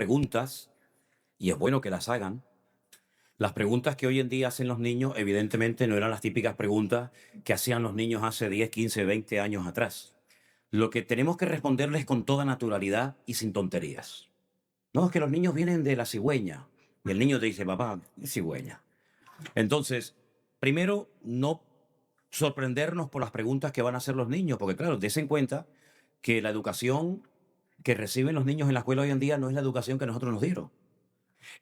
preguntas, y es bueno que las hagan. Las preguntas que hoy en día hacen los niños, evidentemente, no eran las típicas preguntas que hacían los niños hace 10, 15, 20 años atrás. Lo que tenemos que responderles con toda naturalidad y sin tonterías. No, es que los niños vienen de la cigüeña. Y el niño te dice, papá, ¿qué cigüeña? Entonces, primero, no sorprendernos por las preguntas que van a hacer los niños, porque claro, des en cuenta que la educación que reciben los niños en la escuela hoy en día no es la educación que nosotros nos dieron.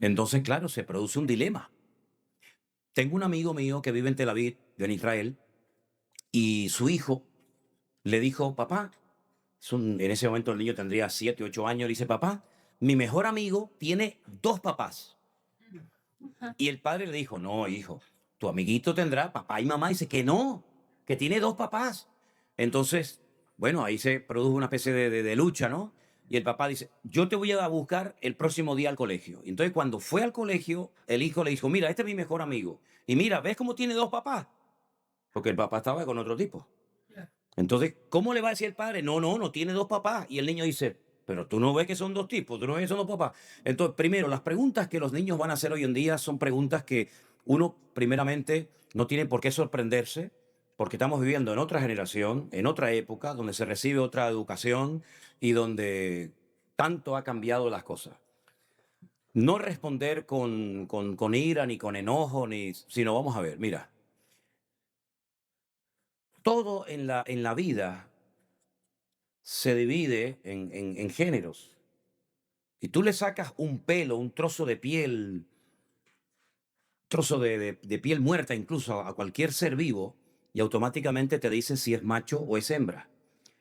Entonces, claro, se produce un dilema. Tengo un amigo mío que vive en Tel Aviv, en Israel, y su hijo le dijo, papá, en ese momento el niño tendría 7, 8 años, le dice, papá, mi mejor amigo tiene dos papás. Y el padre le dijo, no, hijo, tu amiguito tendrá papá y mamá. Y dice que no, que tiene dos papás. Entonces, bueno, ahí se produjo una especie de lucha, ¿no? Y el papá dice, yo te voy a buscar el próximo día al colegio. Y entonces cuando fue al colegio, el hijo le dijo, mira, este es mi mejor amigo. Y mira, ¿ves cómo tiene dos papás? Porque el papá estaba con otro tipo. Entonces, ¿cómo le va a decir el padre? No, no, no tiene dos papás. Y el niño dice, pero tú no ves que son dos tipos, tú no ves que son dos papás. Entonces, primero, las preguntas que los niños van a hacer hoy en día son preguntas que uno, primeramente, no tiene por qué sorprenderse, porque estamos viviendo en otra generación, en otra época, donde se recibe otra educación y donde tanto ha cambiado las cosas. No responder con ira, ni con enojo, sino vamos a ver, mira, todo en la vida se divide en géneros. Y tú le sacas un pelo, un trozo de piel, trozo de piel muerta incluso a cualquier ser vivo, y automáticamente te dice si es macho o es hembra.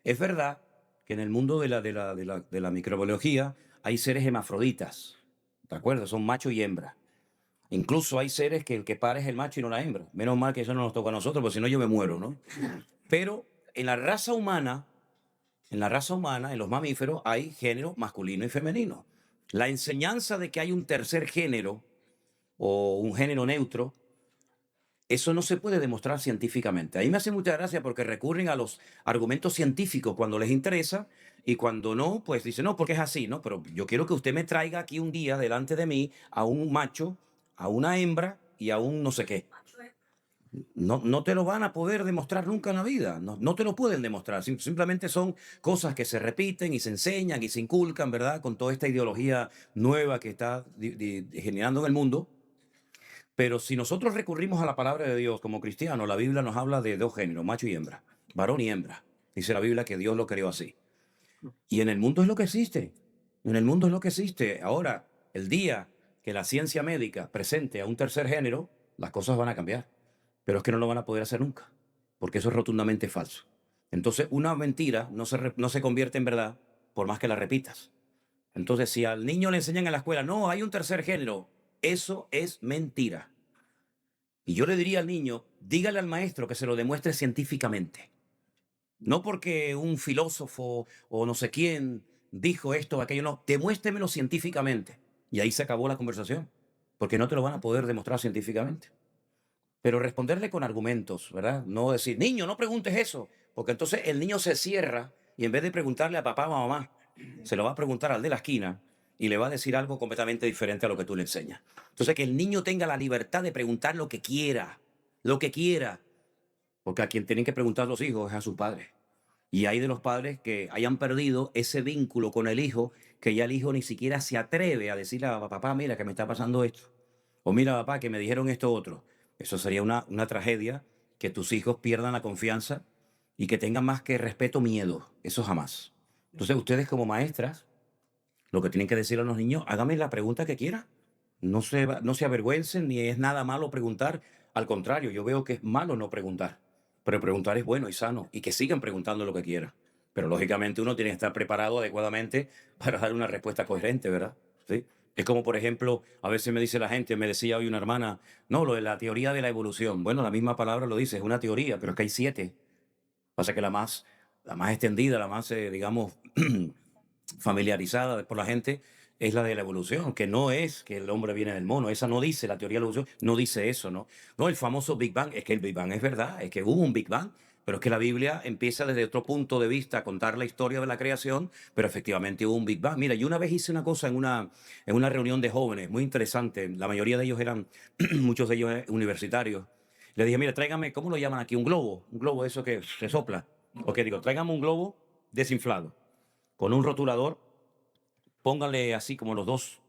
Es verdad que en el mundo de la microbiología hay seres hermafroditas, ¿de acuerdo? Son macho y hembra. Incluso hay seres que el que para es el macho y no la hembra. Menos mal que eso no nos toca a nosotros, porque si no yo me muero, ¿no? Pero en la raza humana, en los mamíferos, hay género masculino y femenino. La enseñanza de que hay un tercer género o un género neutro, eso no se puede demostrar científicamente. A mí me hace mucha gracia porque recurren a los argumentos científicos cuando les interesa y cuando no, pues dicen, no, porque es así, ¿no? Pero yo quiero que usted me traiga aquí un día delante de mí a un macho, a una hembra y a un no sé qué. No, no te lo van a poder demostrar nunca en la vida, no, no te lo pueden demostrar, simplemente son cosas que se repiten y se enseñan y se inculcan, ¿verdad? Con toda esta ideología nueva que está generando en el mundo. Pero si nosotros recurrimos a la palabra de Dios como cristianos, la Biblia nos habla de dos géneros, macho y hembra, varón y hembra. Dice la Biblia que Dios lo creó así. Y en el mundo es lo que existe, en el mundo es lo que existe. Ahora, el día que la ciencia médica presente a un tercer género, las cosas van a cambiar. Pero es que no lo van a poder hacer nunca, porque eso es rotundamente falso. Entonces, una mentira no se convierte en verdad por más que la repitas. Entonces, si al niño le enseñan en la escuela, no, hay un tercer género, eso es mentira. Y yo le diría al niño, dígale al maestro que se lo demuestre científicamente. No porque un filósofo o no sé quién dijo esto o aquello, no, demuéstremelo científicamente. Y ahí se acabó la conversación, porque no te lo van a poder demostrar científicamente. Pero responderle con argumentos, ¿verdad? No decir, niño, no preguntes eso, porque entonces el niño se cierra y en vez de preguntarle a papá o a mamá, se lo va a preguntar al de la esquina y le va a decir algo completamente diferente a lo que tú le enseñas. Entonces, que el niño tenga la libertad de preguntar lo que quiera, porque a quien tienen que preguntar los hijos es a sus padres. Y hay de los padres que hayan perdido ese vínculo con el hijo, que ya el hijo ni siquiera se atreve a decirle a papá, mira que me está pasando esto. O mira, papá, que me dijeron esto otro. Eso sería una tragedia, que tus hijos pierdan la confianza y que tengan más que respeto, miedo. Eso jamás. Entonces, ustedes como maestras, lo que tienen que decir a los niños, hágame la pregunta que quiera. No se avergüencen, ni es nada malo preguntar. Al contrario, yo veo que es malo no preguntar. Pero preguntar es bueno y sano, y que sigan preguntando lo que quieran. Pero lógicamente uno tiene que estar preparado adecuadamente para dar una respuesta coherente, ¿verdad? ¿Sí? Es como, por ejemplo, a veces me dice la gente, me decía hoy una hermana, no, lo de la teoría de la evolución. Bueno, la misma palabra lo dice, es una teoría, pero es que hay 7. Pasa que la más extendida, la más, digamos, familiarizada por la gente, es la de la evolución, que no es que el hombre viene del mono. Esa no dice, la teoría de la evolución no dice eso, ¿no? No, el famoso Big Bang, es que el Big Bang es verdad, es que hubo un Big Bang, Pero es que la Biblia empieza desde otro punto de vista a contar la historia de la creación, pero efectivamente hubo un Big Bang. Mira, yo una vez hice una cosa en una reunión de jóvenes, muy interesante. La mayoría de ellos eran, muchos de ellos universitarios. Le dije, mira, tráigame, ¿cómo lo llaman aquí? Un globo, eso que se sopla. Ok, digo, tráigame un globo desinflado, con un rotulador, pónganle así como los dos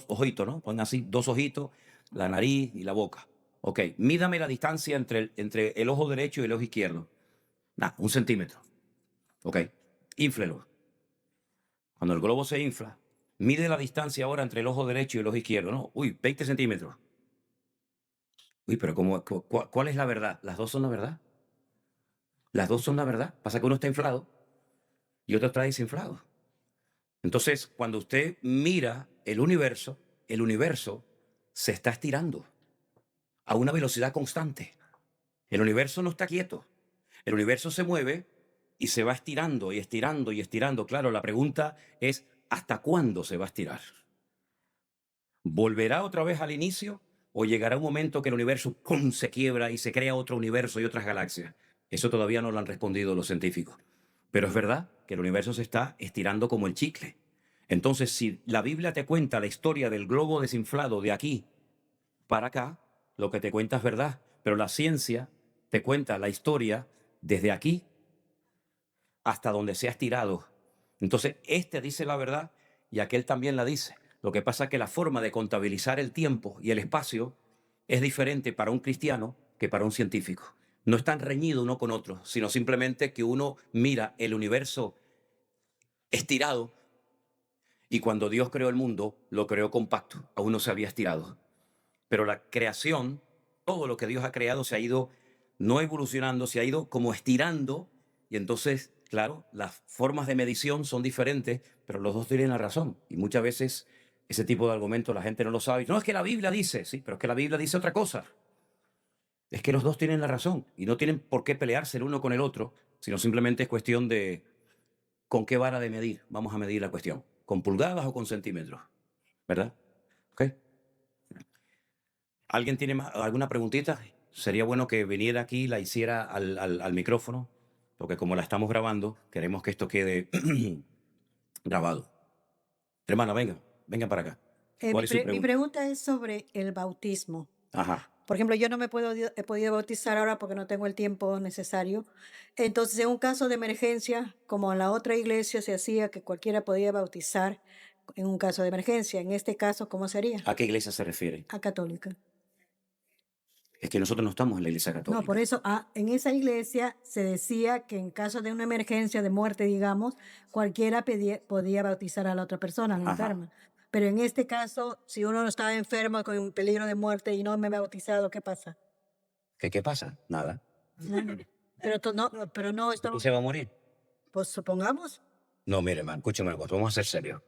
ojitos, ¿no? Pongan así dos ojitos, la nariz y la boca. Ok, mídame la distancia entre el ojo derecho y el ojo izquierdo. Nada, 1 centímetro. Ok, inflelo. Cuando el globo se infla, mide la distancia ahora entre el ojo derecho y el ojo izquierdo, ¿no? Uy, 20 centímetros. Uy, pero ¿cuál es la verdad? Las dos son la verdad. Las dos son la verdad. Pasa que uno está inflado y otro está desinflado. Entonces, cuando usted mira el universo se está estirando a una velocidad constante. El universo no está quieto. El universo se mueve y se va estirando y estirando y estirando. Claro, la pregunta es, ¿hasta cuándo se va a estirar? ¿Volverá otra vez al inicio o llegará un momento que el universo ¡pum!, se quiebra y se crea otro universo y otras galaxias? Eso todavía no lo han respondido los científicos. Pero es verdad que el universo se está estirando como el chicle. Entonces, si la Biblia te cuenta la historia del globo desinflado de aquí para acá, lo que te cuenta es verdad. Pero la ciencia te cuenta la historia desde aquí hasta donde se ha estirado. Entonces, este dice la verdad y aquel también la dice. Lo que pasa es que la forma de contabilizar el tiempo y el espacio es diferente para un cristiano que para un científico. No están reñidos uno con otro, sino simplemente que uno mira el universo estirado y cuando Dios creó el mundo, lo creó compacto, aún no se había estirado. Pero la creación, todo lo que Dios ha creado se ha ido no evolucionando, se ha ido como estirando y entonces, claro, las formas de medición son diferentes, pero los dos tienen la razón. Y muchas veces ese tipo de argumentos la gente no lo sabe. No, es que la Biblia dice, sí, pero es que la Biblia dice otra cosa. Es que los dos tienen la razón y no tienen por qué pelearse el uno con el otro, sino simplemente es cuestión de con qué vara de medir vamos a medir la cuestión, con pulgadas o con centímetros, ¿verdad? ¿Ok? ¿Alguien tiene alguna preguntita? Sería bueno que viniera aquí y la hiciera al micrófono, porque como la estamos grabando, queremos que esto quede grabado. Hermana, venga para acá. ¿Cuál es su Mi pregunta? pregunta es sobre el bautismo. Ajá. Por ejemplo, yo no he podido bautizar ahora porque no tengo el tiempo necesario. Entonces, en un caso de emergencia, como en la otra iglesia se hacía que cualquiera podía bautizar en un caso de emergencia, en este caso, ¿cómo sería? ¿A qué iglesia se refiere? A católica. Es que nosotros no estamos en la iglesia No, por católica. eso, en esa iglesia se decía que en caso de una emergencia de muerte, digamos, cualquiera podía bautizar a la otra persona, a la Ajá. enferma. Pero en este caso, si uno no estaba enfermo con peligro de muerte y no me he bautizado, ¿qué pasa? ¿Qué pasa? Nada. Nada. Pero no ¿Quién estamos, se va a morir? pues supongamos. No, mire, hermano, escúcheme, vamos a ser serios.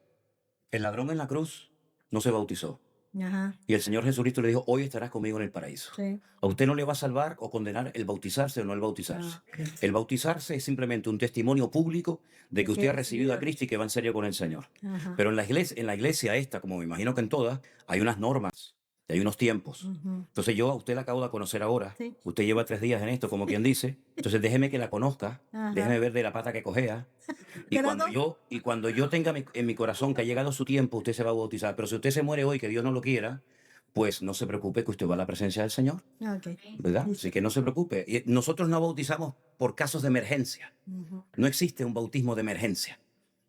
El ladrón en la cruz no se bautizó. Ajá, Y el Señor Jesucristo le dijo, hoy estarás conmigo en el paraíso. sí. A usted no le va a salvar o condenar el bautizarse o no el bautizarse. Ah, ok. El bautizarse es simplemente un testimonio público de De que que usted he ha recibido a recibido. Cristo y que va en serio con el Señor. Ajá. Pero en la iglesia esta, como me imagino que en todas, hay unas normas y hay unos tiempos. Ujú. Entonces yo a usted la acabo de conocer ahora. Sí. Usted lleva 3 días en esto, como quien dice. Entonces déjeme que la conozca. Déjeme Ajá. ver de la pata que cojea. Pero no. Y cuando yo tenga en mi corazón que ha llegado su tiempo, usted se va a bautizar. Pero si usted se muere hoy, que Dios no lo quiera, pues no se preocupe que usted va a la presencia del Señor, Ok. ¿verdad? Así que no se preocupe. Y nosotros no bautizamos por casos de emergencia. Ujú. No existe un bautismo de emergencia,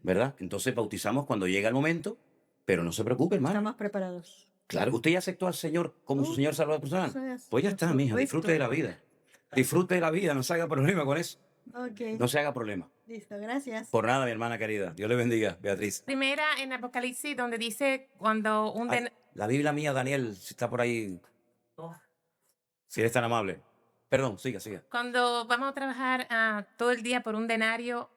¿verdad? Entonces bautizamos cuando llega el momento, pero no se preocupe, hermano. Estamos preparados. Claro, usted ya aceptó al Señor como su Uh, Señor Salvador personal. Pues ya por está, mija, disfrute de supuesto. la vida. Disfrute de la vida, no se haga problema con eso. Ok. No se haga problema. Listo, gracias. Por nada, mi hermana querida. Dios le bendiga, Beatriz. Primera en Apocalipsis, donde dice cuando un Ay, la Biblia mía, Daniel, si está por ahí, si eres tan amable. Perdón, siga. cuando vamos a trabajar todo el día por un denario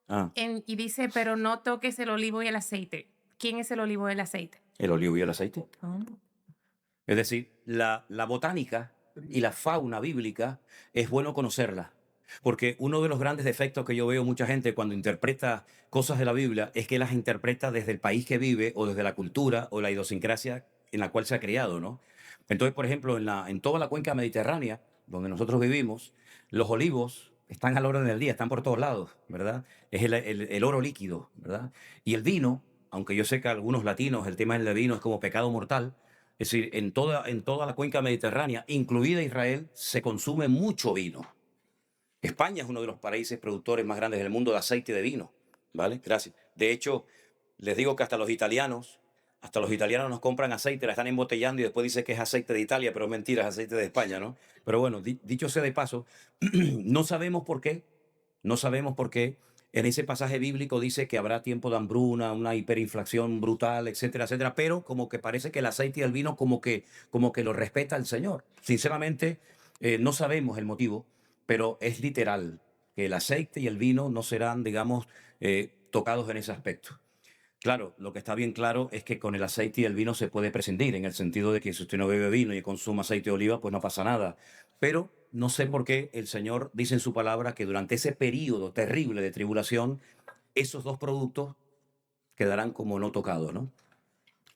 Ah, y dice, pero no toques el olivo y el aceite. ¿Quién es el olivo y el aceite? el olivo y el aceite. Oh. Es decir, la botánica y la fauna bíblica es bueno conocerla. Porque uno de los grandes defectos que yo veo mucha gente cuando interpreta cosas de la Biblia es que las interpreta desde el país que vive o desde la cultura o la idiosincrasia en la cual se ha criado, ¿no? Entonces, por ejemplo, en toda la cuenca mediterránea, donde nosotros vivimos, los olivos están al orden del día, están por todos lados, ¿verdad? Es el oro líquido, ¿verdad? Y el vino, aunque yo sé que a algunos latinos el tema del vino es como pecado mortal, es decir, en toda la cuenca mediterránea, incluida Israel, se consume mucho vino. España es uno de los países productores más grandes del mundo de aceite de vino, ¿vale? Gracias. De hecho, les digo que hasta los italianos nos compran aceite, la están embotellando y después dice que es aceite de Italia, pero es mentira, es aceite de España, ¿no? Pero bueno, dicho sea de paso, no sabemos por qué, no sabemos por qué. En ese pasaje bíblico dice que habrá tiempo de hambruna, una hiperinflación brutal, etcétera, etcétera, pero como que parece que el aceite y el vino como que lo respeta el Señor. Sinceramente, no sabemos el motivo, pero es literal que el aceite y el vino no serán, digamos, tocados en ese aspecto. Claro, lo que está bien claro es que con el aceite y el vino se puede prescindir, en el sentido de que si usted no bebe vino y consume aceite de oliva, pues no pasa nada. Pero no sé por qué el Señor dice en su palabra que durante ese periodo terrible de tribulación, esos dos productos quedarán como no tocados, ¿no?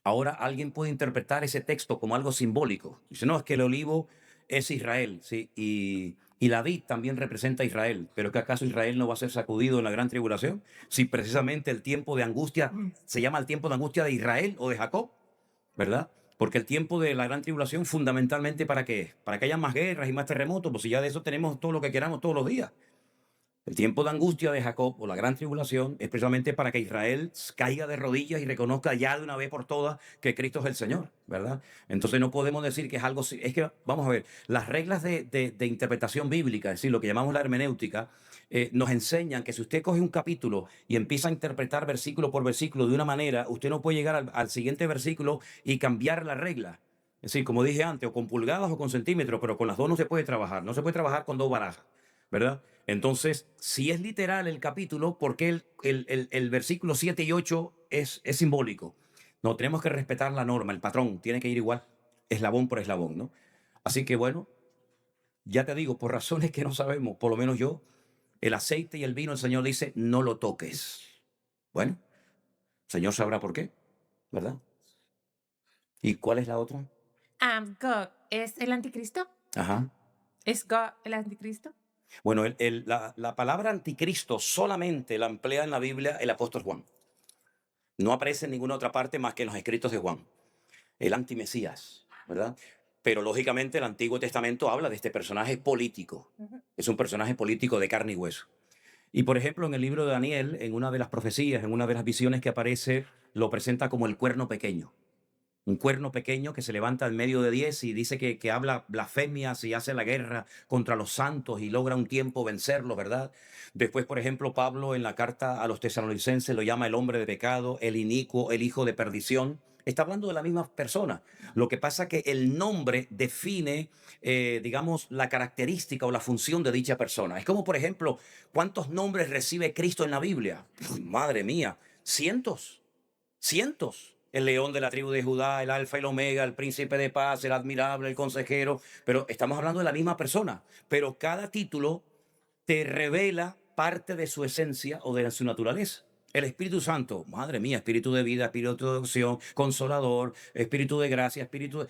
Ahora alguien puede interpretar ese texto como algo simbólico. Dice, no, es que el olivo es Israel, ¿sí? Y la vid también representa a Israel. Pero ¿que acaso Israel no va a ser sacudido en la gran tribulación? Si precisamente el tiempo de angustia se llama el tiempo de angustia de Israel o de Jacob, ¿verdad? Porque el tiempo de la gran tribulación fundamentalmente ¿para qué es? Para que haya más guerras y más terremotos, pues si ya de eso tenemos todo lo que queramos todos los días. El tiempo de angustia de Jacob o la gran tribulación es precisamente para que Israel caiga de rodillas y reconozca ya de una vez por todas que Cristo es el Señor, ¿verdad? Entonces no podemos decir que es algo, es que vamos a ver, las reglas de interpretación bíblica, es decir, lo que llamamos la hermenéutica, nos enseñan que si usted coge un capítulo y empieza a interpretar versículo por versículo de una manera, usted no puede llegar al siguiente versículo y cambiar la regla. Es decir, como dije antes, o con pulgadas o con centímetros, pero con las dos no se puede trabajar, no se puede trabajar con dos barajas, ¿verdad? Entonces, si es literal el capítulo, ¿por qué el versículo 7 y 8 es simbólico? No, tenemos que respetar la norma, el patrón, tiene que ir igual, eslabón por eslabón, ¿no? Así que bueno, ya te digo, por razones que no sabemos, por lo menos yo, el aceite y el vino, el Señor dice, no lo toques. Bueno, el Señor sabrá por qué, ¿verdad? ¿Y cuál es la otra? Gog, ¿es el anticristo? Ajá. ¿Es Gog el anticristo? Bueno, la palabra anticristo solamente la emplea en la Biblia el apóstol Juan. No aparece en ninguna otra parte más que en los escritos de Juan. El antimesías, ¿verdad? Pero lógicamente el Antiguo Testamento habla de este personaje político. Ujú. Es un personaje político de carne y hueso. Y por ejemplo, en el libro de Daniel, en una de las profecías, en una de las visiones que aparece, lo presenta como el cuerno pequeño. Un cuerno pequeño que se levanta en medio de 10 y dice que habla blasfemias y hace la guerra contra los santos y logra un tiempo vencerlos, ¿verdad? Después, por ejemplo, Pablo en la carta a los tesalonicenses lo llama el hombre de pecado, el inicuo, el hijo de perdición. Está hablando de la misma persona. Lo que pasa que el nombre define, digamos, la característica o la función de dicha persona. Es como, por ejemplo, ¿cuántos nombres recibe Cristo en la Biblia? Madre mía, cientos. Cientos. El león de la tribu de Judá, el alfa y el omega, el príncipe de paz, el admirable, el consejero. Pero estamos hablando de la misma persona. Pero cada título te revela parte de su esencia o de su naturaleza. El Espíritu Santo, madre mía, espíritu de vida, espíritu de adopción, consolador, espíritu de gracia, espíritu de...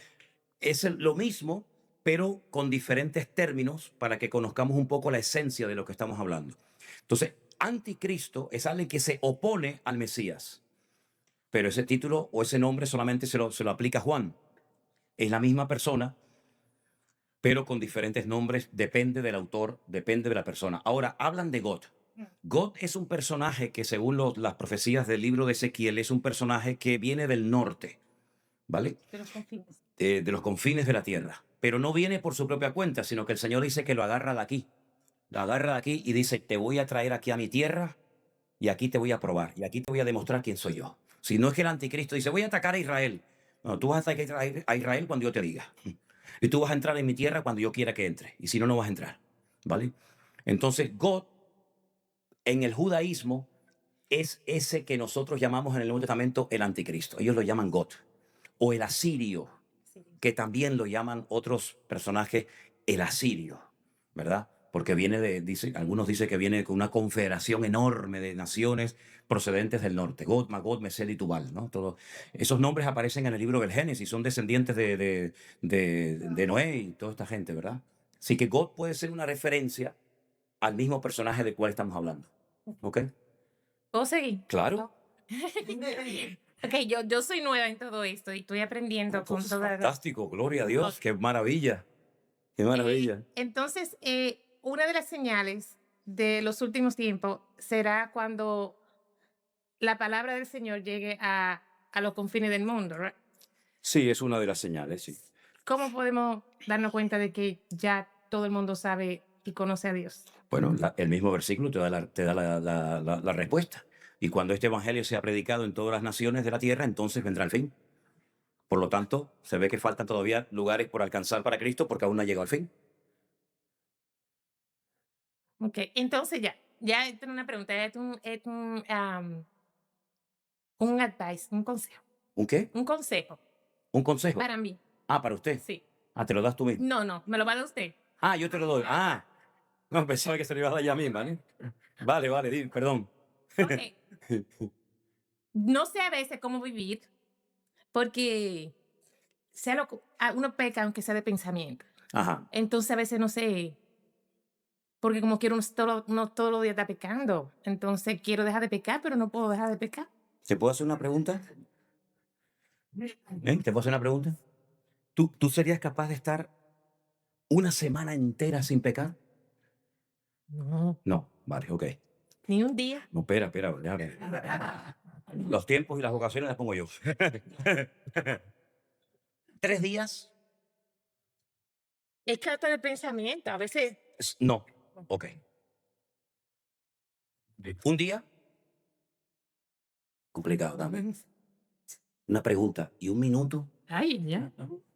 Es lo mismo, pero con diferentes términos para que conozcamos un poco la esencia de lo que estamos hablando. Entonces, anticristo es alguien que se opone al Mesías. Pero ese título o ese nombre solamente se lo aplica a Juan. Es la misma persona, pero con diferentes nombres, depende del autor, depende de la persona. Ahora, hablan de God. God es un personaje que, según las profecías del libro de Ezequiel, es un personaje que viene del norte, ¿vale? De los confines. De los confines de la tierra. Pero no viene por su propia cuenta, sino que el Señor dice que lo agarra de aquí. Lo agarra de aquí y dice, te voy a traer aquí a mi tierra y aquí te voy a probar y aquí te voy a demostrar quién soy yo. Si no es que el anticristo dice, voy a atacar a Israel. No, tú vas a atacar a Israel cuando yo te diga. Y tú vas a entrar en mi tierra cuando yo quiera que entre. Y si no, no vas a entrar. ¿Vale? Entonces, God, en el judaísmo, es ese que nosotros llamamos en el Nuevo Testamento el anticristo. Ellos lo llaman God. O el asirio, Sí. que también lo llaman otros personajes el asirio, ¿verdad? Porque viene algunos dicen que viene con una confederación enorme de naciones procedentes del norte. God, Magog, Mesed y Tubal, ¿no? Esos nombres aparecen en el libro del Génesis, son descendientes de Noé y toda esta gente, ¿verdad? Así que God puede ser una referencia al mismo personaje del cual estamos hablando. ¿Ok? ¿Puedo seguir? Claro. Ok, yo soy nueva en todo esto y estoy aprendiendo con Pues, toda... fantástico, gloria a Dios, Ok. qué maravilla, qué maravilla. Entonces, una de las señales de los últimos tiempos será cuando la palabra del Señor llegue a los confines del mundo, ¿right? Sí, es una de las señales, sí. ¿Cómo podemos darnos cuenta de que ya todo el mundo sabe y conoce a Dios? Bueno, el mismo versículo te da la respuesta. Y cuando este evangelio sea predicado en todas las naciones de la tierra, entonces vendrá el fin. Por lo tanto, se ve que faltan todavía lugares por alcanzar para Cristo porque aún no ha llegado el fin. Ok, entonces ya tengo una pregunta, un advice, un consejo. ¿Un qué? Un consejo ¿Un consejo? para mí, Ah, para usted. sí. Ah, te lo das tú mismo. No, me lo va a dar usted. Ah, yo te lo doy. Ah, no, pensaba que se lo iba a dar ya a mí, ¿vale? Vale, perdón. Ok. No sé a veces cómo vivir porque uno peca aunque sea de pensamiento. Ajá. Entonces a veces no sé, porque como quiero no todos los días está pecando. Entonces quiero dejar de pecar, pero no puedo dejar de pecar. ¿Te puedo hacer una pregunta? ¿Te puedo hacer una pregunta? ¿Tú serías capaz de estar una semana entera sin pecar? No. No, vale, ok. Ni un día. No, espera, ya. Los tiempos y las ocasiones las pongo yo. 3 días. Es que hasta de pensamiento, a veces. No, ok. Un día, complicado también. Una pregunta, ¿y un minuto? Ay, ya.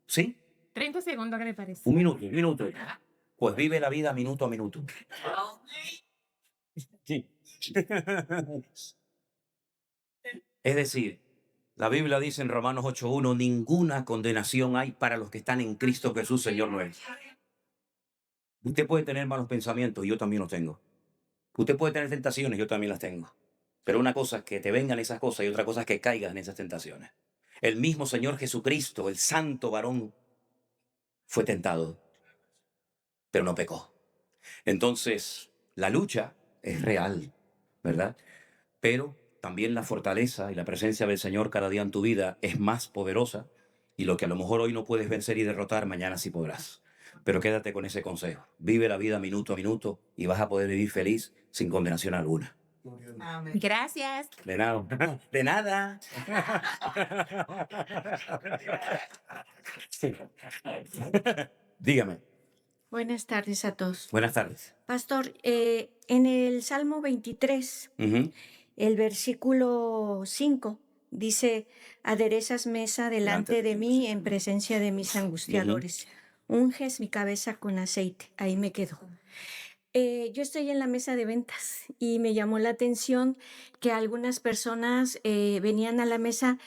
¿Sí? 30 segundos, ¿qué le parece? Un minuto. Pues vive la vida minuto a minuto. Sí. Es decir, la Biblia dice en Romanos 8:1, ninguna condenación hay para los que están en Cristo Jesús, Señor nuestro. Usted puede tener malos pensamientos, yo también los tengo. Usted puede tener tentaciones, yo también las tengo. Pero una cosa es que te vengan esas cosas y otra cosa es que caigas en esas tentaciones. El mismo Señor Jesucristo, el santo varón, fue tentado, pero no pecó. Entonces, la lucha es real, ¿verdad? Pero también la fortaleza y la presencia del Señor cada día en tu vida es más poderosa y lo que a lo mejor hoy no puedes vencer y derrotar, mañana sí podrás. Pero quédate con ese consejo. Vive la vida minuto a minuto y vas a poder vivir feliz sin condenación alguna. Gracias. De nada. De nada. Dígame. Buenas tardes a todos. Buenas tardes. Pastor, en el Salmo 23, Ujú. el versículo 5, dice, aderezas mesa delante de mí en presencia de mis angustiadores. Unges mi cabeza con aceite. Ahí me quedo. Yo estoy en la mesa de ventas y me llamó la atención que algunas personas venían a la mesa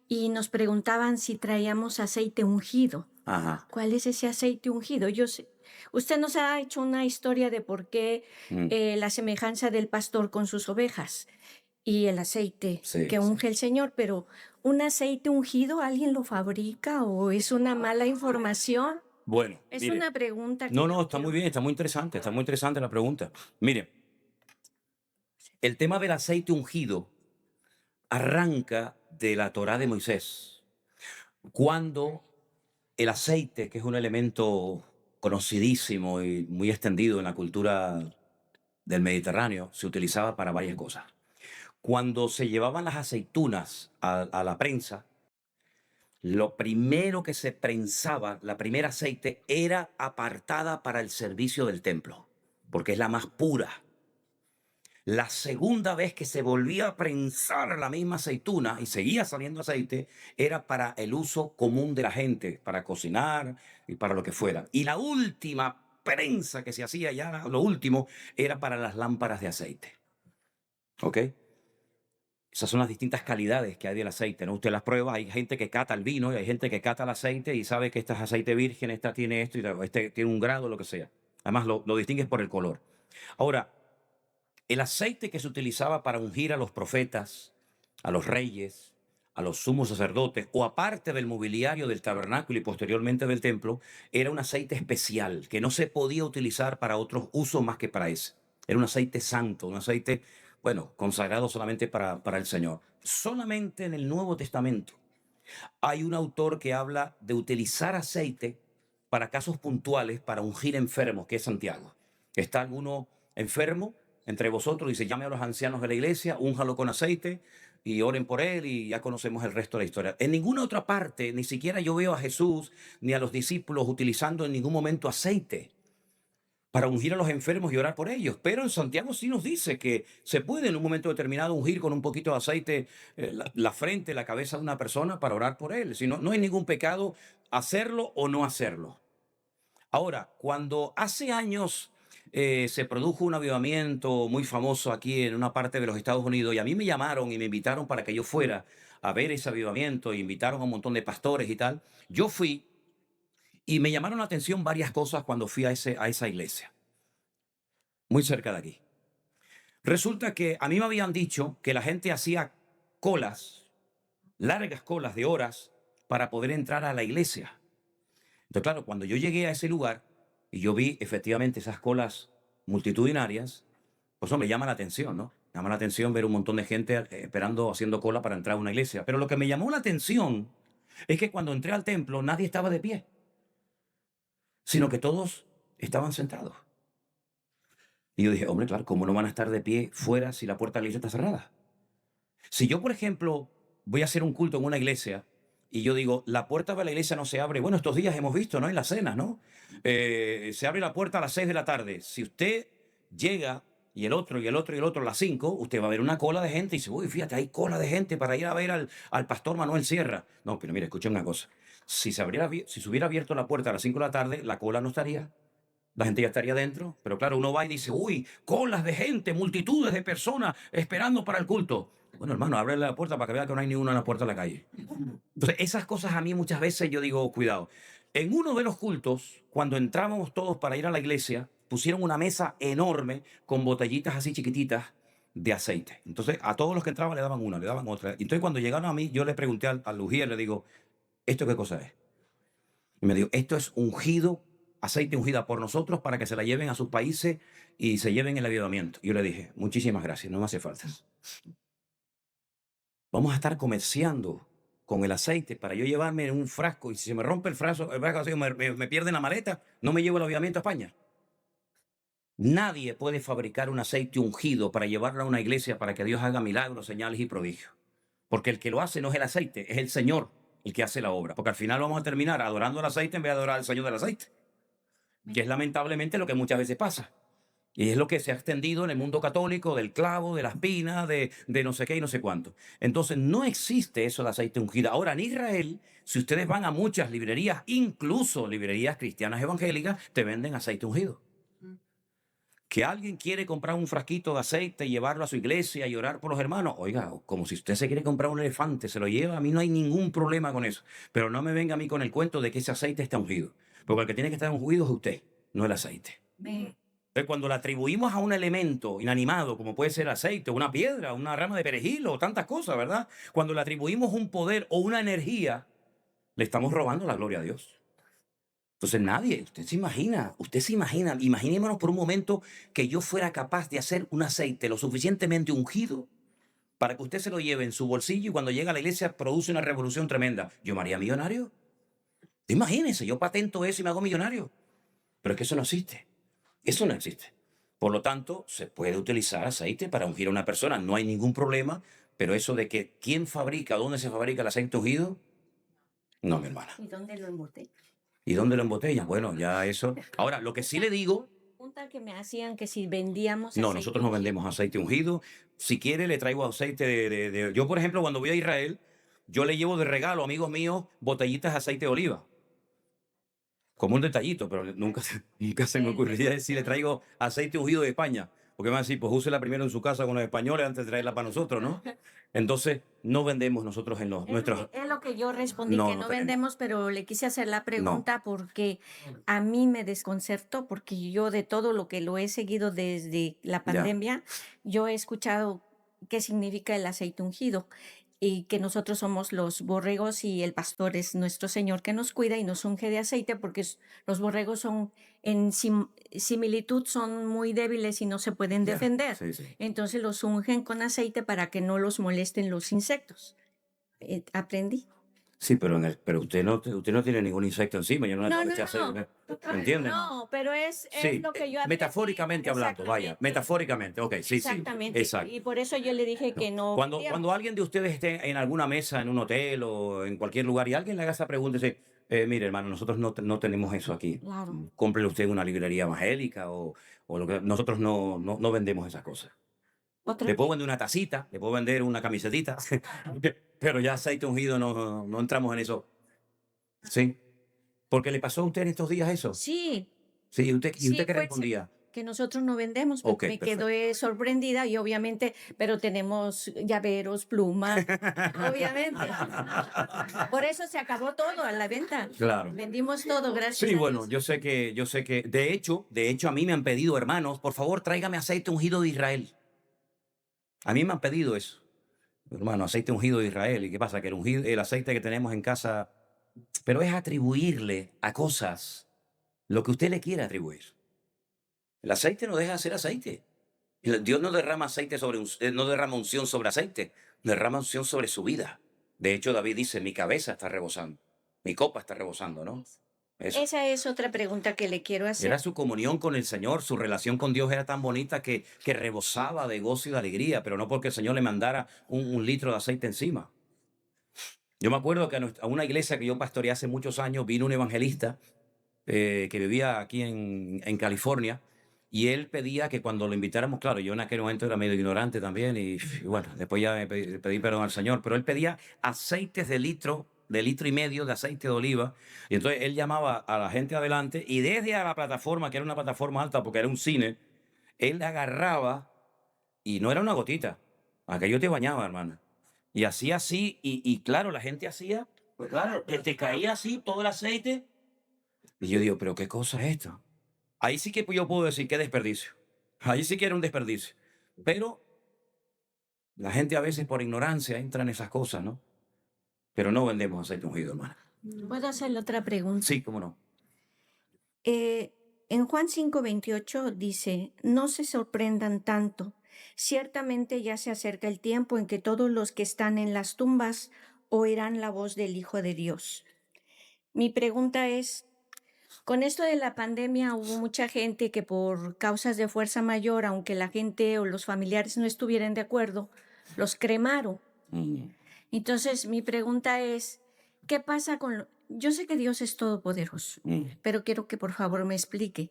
y nos preguntaban si traíamos aceite ungido. Ajá. ¿Cuál es ese aceite ungido? Yo sé, usted nos ha hecho una historia de por qué Mm. la semejanza del pastor con sus ovejas y el aceite Sí, que unge el Señor, pero ¿un aceite ungido alguien lo fabrica o es una mala información? Bueno, Es mire. una pregunta que No, yo está muy quiero- bien, está muy interesante la pregunta. Mire, el tema del aceite ungido arranca de la Torá de Moisés, cuando el aceite, que es un elemento conocidísimo y muy extendido en la cultura del Mediterráneo, se utilizaba para varias cosas. Cuando se llevaban las aceitunas a la prensa, lo primero que se prensaba, la primera aceite, era apartada para el servicio del templo, porque es la más pura. La segunda vez que se volvía a prensar la misma aceituna y seguía saliendo aceite, era para el uso común de la gente, para cocinar y para lo que fuera. Y la última prensa que se hacía, ya lo último, era para las lámparas de aceite. ¿Ok? Esas son las distintas calidades que hay del aceite, ¿no? Usted las prueba, hay gente que cata el vino y hay gente que cata el aceite y sabe que este es aceite virgen, esta tiene esto y este tiene un grado, lo que sea. Además, lo distingues por el color. Ahora, el aceite que se utilizaba para ungir a los profetas, a los reyes, a los sumos sacerdotes, o aparte del mobiliario del tabernáculo y posteriormente del templo, era un aceite especial que no se podía utilizar para otros usos más que para ese. Era un aceite santo, un aceite, bueno, consagrado solamente para el Señor. Solamente en el Nuevo Testamento hay un autor que habla de utilizar aceite para casos puntuales, para ungir enfermos, que es Santiago. Está alguno enfermo entre vosotros, dice, llame a los ancianos de la iglesia, únjalo con aceite y oren por él, y ya conocemos el resto de la historia. En ninguna otra parte, ni siquiera yo veo a Jesús ni a los discípulos utilizando en ningún momento aceite para ungir a los enfermos y orar por ellos. Pero en Santiago sí nos dice que se puede en un momento determinado ungir con un poquito de aceite la frente, la cabeza de una persona para orar por él. Si no, no hay ningún pecado hacerlo o no hacerlo. Ahora, cuando hace años se produjo un avivamiento muy famoso aquí en una parte de los Estados Unidos, y a mí me llamaron y me invitaron para que yo fuera a ver ese avivamiento, e invitaron a un montón de pastores y tal, yo fui y me llamaron la atención varias cosas cuando fui a esa iglesia, muy cerca de aquí. Resulta que a mí me habían dicho que la gente hacía colas, largas colas de horas, para poder entrar a la iglesia. Entonces, claro, cuando yo llegué a ese lugar y yo vi efectivamente esas colas multitudinarias, pues hombre, llama la atención, ¿no? Llama la atención ver un montón de gente esperando, haciendo cola para entrar a una iglesia. Pero lo que me llamó la atención es que cuando entré al templo nadie estaba de pie, sino que todos estaban sentados. Y yo dije, hombre, claro, ¿cómo no van a estar de pie fuera si la puerta de la iglesia está cerrada? Si yo, por ejemplo, voy a hacer un culto en una iglesia y yo digo, la puerta de la iglesia no se abre, bueno, estos días hemos visto, ¿no? En las cenas, ¿no? Se abre la puerta a las 6 de la tarde. Si usted llega y el otro, y el otro, y el otro a las 5, usted va a ver una cola de gente y dice, uy, fíjate, hay cola de gente para ir a ver al pastor Manuel Sierra. No, pero mire, escuchen una cosa. Si se hubiera abierto la puerta a las 5 de la tarde, la cola no estaría. La gente ya estaría dentro, pero claro, uno va y dice, uy, colas de gente, multitudes de personas esperando para el culto. Bueno, hermano, ábrele la puerta para que vea que no hay ni uno en la puerta de la calle. Entonces, esas cosas a mí muchas veces yo digo, cuidado. En uno de los cultos, cuando entrábamos todos para ir a la iglesia, pusieron una mesa enorme con botellitas así chiquititas de aceite. Entonces, a todos los que entraban le daban una, le daban otra. Entonces, cuando llegaron a mí, yo le pregunté al ujier, le digo, ¿esto qué cosa es? Y me dijo, esto es ungido, aceite ungida por nosotros para que se la lleven a sus países y se lleven el avivamiento. Y yo le dije, muchísimas gracias, no me hace falta. Vamos a estar comerciando con el aceite para yo llevarme en un frasco, y si se me rompe el frasco así, me pierde la maleta, no me llevo el avivamiento a España. Nadie puede fabricar un aceite ungido para llevarlo a una iglesia para que Dios haga milagros, señales y prodigios. Porque el que lo hace no es el aceite, es el Señor el que hace la obra. Porque al final vamos a terminar adorando el aceite en vez de adorar al Señor del aceite. Que es lamentablemente lo que muchas veces pasa. Y es lo que se ha extendido en el mundo católico, del clavo, de las pinas, de no sé qué y no sé cuánto. Entonces, no existe eso de aceite ungido. Ahora, en Israel, si ustedes van a muchas librerías, incluso librerías cristianas evangélicas, te venden aceite ungido. Que alguien quiere comprar un frasquito de aceite y llevarlo a su iglesia y orar por los hermanos, oiga, como si usted se quiere comprar un elefante, se lo lleva, a mí no hay ningún problema con eso. Pero no me venga a mí con el cuento de que ese aceite está ungido. Porque el que tiene que estar ungido es usted, no el aceite. Cuando le atribuimos a un elemento inanimado, como puede ser aceite, una piedra, una rama de perejil o tantas cosas, ¿verdad? Cuando le atribuimos un poder o una energía, le estamos robando la gloria a Dios. Entonces nadie, usted se imagina, imaginémonos por un momento que yo fuera capaz de hacer un aceite lo suficientemente ungido para que usted se lo lleve en su bolsillo y cuando llega a la iglesia produce una revolución tremenda. ¿Yo me haría millonario? Imagínense, yo patento eso y me hago millonario. Pero es que eso no existe. Eso no existe. Por lo tanto, se puede utilizar aceite para ungir a una persona, no hay ningún problema, pero eso de que quién fabrica, dónde se fabrica el aceite ungido, no, mi hermana. ¿Y dónde lo embotellan? ¿Y dónde lo embotellan? Bueno, ya eso. Ahora, lo que sí le digo, Pregunta que me hacían que si vendíamos no, aceite nosotros no ungido. vendemos aceite ungido. Si quiere, le traigo aceite Yo, por ejemplo, cuando voy a Israel, yo le llevo de regalo a amigos míos botellitas de aceite de oliva. Como un detallito, pero nunca se me ocurriría decir, le traigo aceite ungido de España. Porque van a decir, pues úsela primero en su casa con los españoles antes de traerla para nosotros, ¿no? Entonces, no vendemos nosotros en nuestros... Es lo que yo respondí, No, que no no tenemos. vendemos, pero le quise hacer la No. pregunta porque a mí me desconcertó, porque yo de todo lo que lo he seguido desde la Ya. pandemia, yo he escuchado qué significa el aceite ungido. y que nosotros somos los borregos y el pastor es nuestro Señor que nos cuida y nos unge de aceite porque los borregos son en similitud son muy débiles y no se pueden Ya, defender. sí, sí. Entonces los ungen con aceite para que no los molesten los insectos. Aprendí. Sí, pero usted no tiene ningún insecto encima, yo no le No, puedo no, echar aceite, no. ¿me entiende? No, pero es Sí, lo que yo aprendí. metafóricamente hablando, vaya, Exactamente. metafóricamente, ok, sí, sí, Exactamente. exacto. Y por eso yo le dije que no. Cuando alguien de ustedes esté en alguna mesa, en un hotel o en cualquier lugar y alguien le haga esa pregunta, dice, mire hermano, nosotros no tenemos eso aquí. Claro. Cómprele usted una librería evangélica o lo que nosotros no vendemos esas cosas. Otra Le puedo vender una tacita, le puedo vender una camisetita, pero ya aceite ungido no entramos en eso. ¿Sí? Porque le pasó a usted en estos días eso. Sí, Sí, ¿y usted sí, qué fue respondía? que nosotros no vendemos, pero Ok, me perfecto. quedé sorprendida y obviamente, pero tenemos llaveros, plumas, obviamente. Por eso se acabó todo a la venta. Claro. Vendimos todo, gracias Sí, a bueno, Dios. yo sé que, de hecho, a mí me han pedido, hermanos, por favor, tráigame aceite ungido de Israel. A mí me han pedido eso. Hermano, aceite ungido de Israel. ¿Y qué pasa? Que el aceite que tenemos en casa, pero es atribuirle a cosas lo que usted le quiere atribuir. El aceite no deja de ser aceite. Dios no derrama aceite no derrama unción sobre aceite, derrama unción sobre su vida. De hecho, David dice, mi cabeza está rebosando, mi copa está rebosando, ¿no? Eso. Esa es otra pregunta que le quiero hacer. Era su comunión con el Señor, su relación con Dios era tan bonita que rebosaba de gozo y de alegría, pero no porque el Señor le mandara un litro de aceite encima. Yo me acuerdo que a una iglesia que yo pastoreé hace muchos años vino un evangelista que vivía aquí en California, y él pedía que cuando lo invitáramos, claro, yo en aquel momento era medio ignorante también, y bueno, después ya pedí perdón al Señor, pero él pedía aceites de litro y medio de aceite de oliva, y entonces él llamaba a la gente adelante, y desde a la plataforma, que era una plataforma alta porque era un cine, él agarraba, y no era una gotita, aquello te bañaba, hermana, y hacía así, y claro, la gente hacía, pues claro, que te caía así todo el aceite, y yo digo, pero ¿qué cosa es esto? Ahí sí que yo puedo decir qué desperdicio. Ahí sí que era un desperdicio. Pero la gente a veces por ignorancia entra en esas cosas, ¿no? Pero no vendemos aceite ungido, hermana. ¿Puedo hacerle otra pregunta? Sí, cómo no. En Juan 5:28 dice, no se sorprendan tanto. Ciertamente ya se acerca el tiempo en que todos los que están en las tumbas oirán la voz del Hijo de Dios. Mi pregunta es, con esto de la pandemia hubo mucha gente que por causas de fuerza mayor, aunque la gente o los familiares no estuvieran de acuerdo, los cremaron. Mm. Entonces, mi pregunta es, ¿qué pasa con... Yo sé que Dios es todopoderoso, pero quiero que por favor me explique.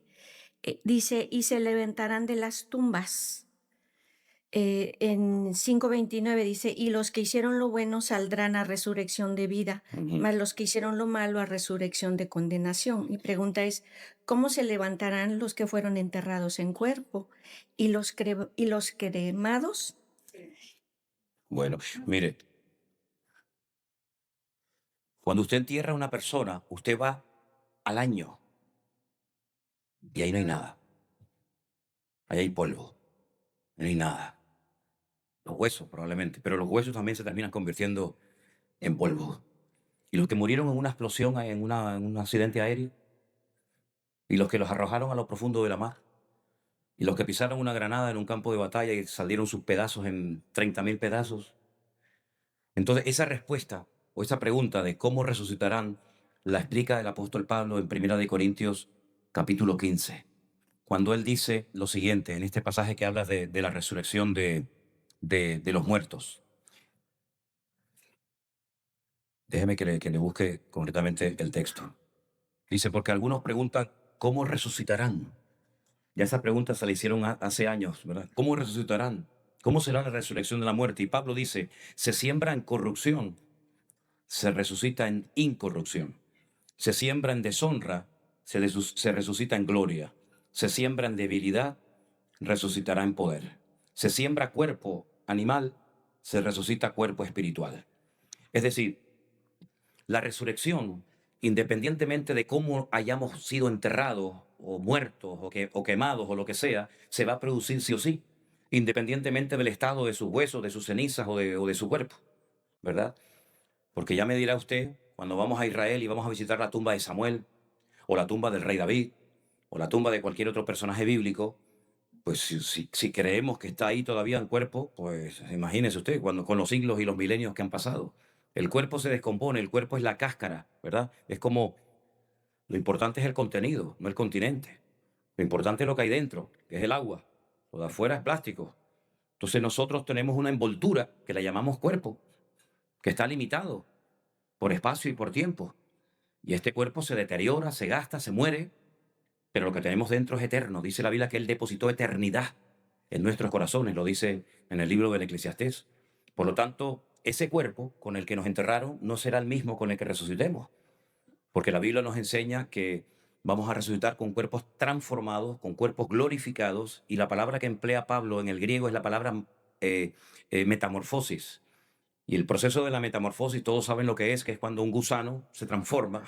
Dice, y se levantarán de las tumbas. En 5:29 dice, y los que hicieron lo bueno saldrán a resurrección de vida, mas los que hicieron lo malo a resurrección de condenación. Mi pregunta es, ¿cómo se levantarán los que fueron enterrados en cuerpo y los cremados? Bueno, mire, cuando usted entierra a una persona, usted va al año y ahí no hay nada. Ahí hay polvo, no hay nada. Los huesos probablemente, pero los huesos también se terminan convirtiendo en polvo. Y los que murieron en una explosión, en un accidente aéreo, y los que los arrojaron a lo profundo de la mar, y los que pisaron una granada en un campo de batalla y salieron sus pedazos en 30.000 pedazos. Entonces, esa respuesta o esa pregunta de cómo resucitarán la explica el apóstol Pablo en 1 Corintios capítulo 15, cuando él dice lo siguiente, en este pasaje que habla de la resurrección de los muertos. Déjeme que le busque concretamente el texto. Dice, porque algunos preguntan, ¿cómo resucitarán? Ya esa pregunta se la hicieron hace años, ¿verdad? ¿Cómo resucitarán? ¿Cómo será la resurrección de la muerte? Y Pablo dice, se siembra en corrupción, se resucita en incorrupción. Se siembra en deshonra, se resucita en gloria. Se siembra en debilidad, resucitará en poder. Se siembra cuerpo animal, se resucita cuerpo espiritual. Es decir, la resurrección, independientemente de cómo hayamos sido enterrados o muertos o quemados o lo que sea, se va a producir sí o sí, independientemente del estado de sus huesos, de sus cenizas o de su cuerpo. ¿verdad? Porque ya me dirá usted, cuando vamos a Israel y vamos a visitar la tumba de Samuel, o la tumba del rey David, o la tumba de cualquier otro personaje bíblico, pues si creemos que está ahí todavía el cuerpo, pues imagínese usted, cuando, con los siglos y los milenios que han pasado. El cuerpo se descompone, el cuerpo es la cáscara, ¿verdad? Es como, lo importante es el contenido, no el continente. Lo importante es lo que hay dentro, que es el agua. Lo de afuera es plástico. Entonces nosotros tenemos una envoltura que la llamamos cuerpo, que está limitado por espacio y por tiempo. Y este cuerpo se deteriora, se gasta, se muere, pero lo que tenemos dentro es eterno. Dice la Biblia que Él depositó eternidad en nuestros corazones, lo dice en el libro del Eclesiastés. Por lo tanto, ese cuerpo con el que nos enterraron no será el mismo con el que resucitemos, porque la Biblia nos enseña que vamos a resucitar con cuerpos transformados, con cuerpos glorificados, y la palabra que emplea Pablo en el griego es la palabra metamorfosis. Y el proceso de la metamorfosis, todos saben lo que es cuando un gusano se transforma